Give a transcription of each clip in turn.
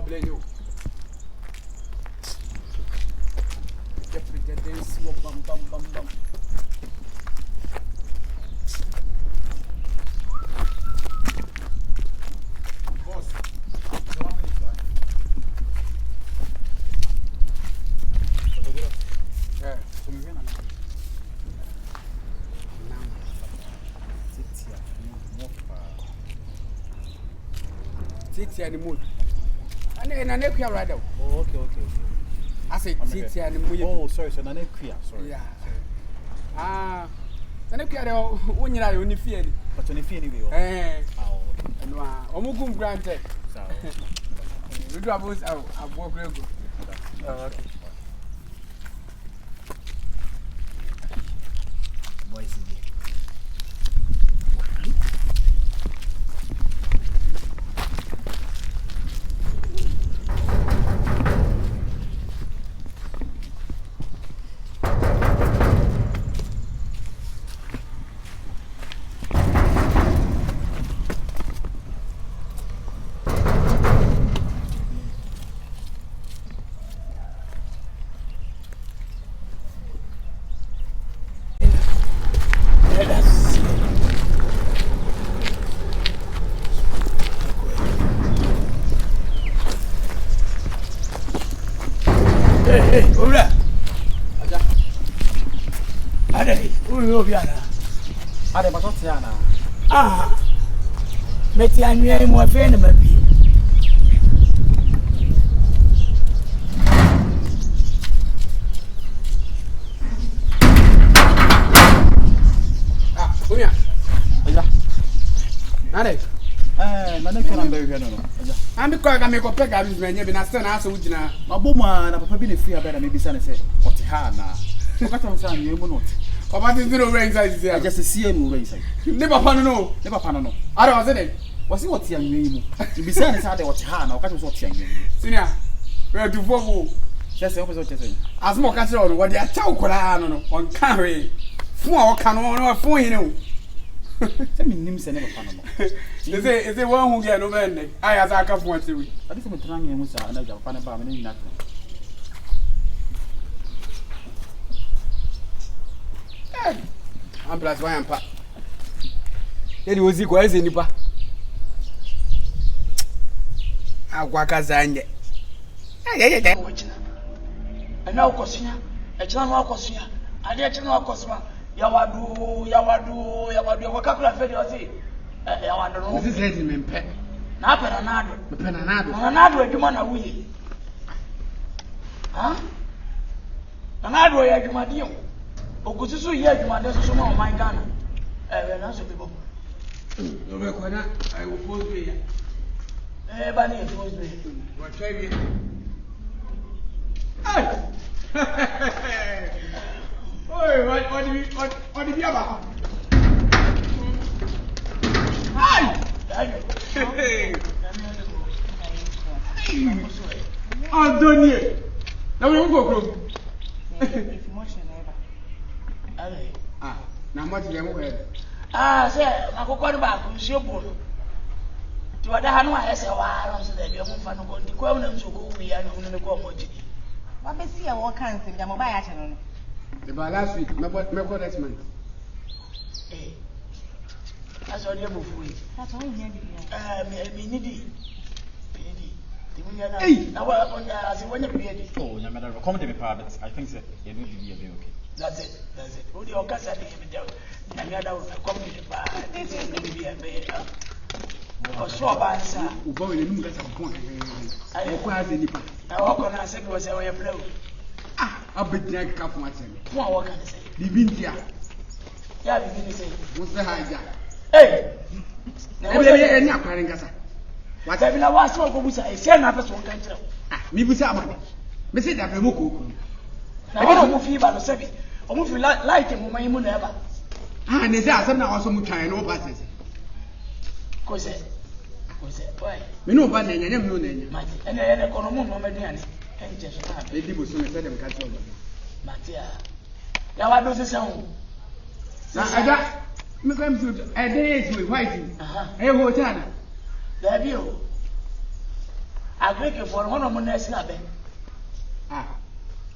blame you. The presidents were bum. Boss, so how many fly? Yeah, so we win now. Titi and the mood. And then I never right out. Oh, okay. I say Titi and the mood. Oh, sorry, so sorry. Yeah. I never care when you are only fear. But only fear anyway. Eh. Oh, And Omugum granted. so. We do about our work. Okay. Boys again. Hey, Ura. Aja. Ade, uri obiana. Ade, but what's Yana? Ah. Meti anwe mo afi na mabi. Unya. Aja. Nade. Nane kwa number here no. Aja. I'm because I make a peg of men, you understand? I saw you now. Maboma na papa bi na fi abeda na bi sa ne se ote ha na. Okata nsa anwe mu no. Papa didn't know where inside is there. I just see him where inside. Never found no. Never found no. I don't say that. Was it what anwe mu? Bi sa ne sa de ote ha na okata nso ote anwe. Senior, where to go? Just say opposite just say. As more catch on what they are chow no on carry. Four can on phone you. Say me nim se never found no. Is it one who get over there? I as I come for you. I think me tran ye mu sa na ja pa na ba me na. I'm plus one pa. Yedi ozi kwa eze nipa. Agwa kazanje. Wojina. Ana ukosunya. Ejina no akosunya. Ade ejina no akosuma. Yawadu. Wakakula fedi ozi. Yawadu no. This is ready mempe. Na apena nado. Mepena nado. Na nado adwuma na wuyi. Ha? Na nado ya adwuma dio. Ogususu ye adwuma de so ma o man Ghana. Na so bibo. No be kwana I will force me. Ba ni force me. What try me? Hey. Oi, what did you about? Hey. Anthony. Now we go go. Now much them say akokọ ni ba ku nsi obo no. Ti wada ha no ayese wa ron so da bi mo fa no ko ndi kwa na nso ko wi ya no ne ko mo ji. What be see what can say them buy at no. About last week, me next month. That's all you have for it. That's all you need. Me need. Hey! Now as when you ready. Oh, ya me da recommend me pa but I think say you do be okay. That's it. Who the okasa dey me down. Na me da community ba. This is me be be. Oso ba nsa. Uba we nemu gasa ko. Okwa aze nipa. Na wako na se ko se we play. Abedina ka fun atem. Mo awon kan se. Bibi ntia. Ya bibi ni se. Mo se haja. Hey. Na we eni akware ngasa. Wata bi na waso ko busa e se na fa so kan kire. Mi busa amade. Me se da be mo ko. Na wo mo fi ba no se bi. O mo fi light mo man mu na eba. Ne se asem na waso mu twan no ba se. Ko se. Why? Me no ba na nya nya me no na nya. Mati. Ene kono mu no mediane. Enje so na. E di bo so me se dem ka tell me. Matia. Ya wa do se se ho. Na ada me ko am so e dey is we white. E ho ta na. Da bi o. Agreke for no mo na esi abe. Ah.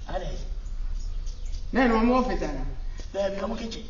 Ade. Na no mo office ana. There be mo kitchen.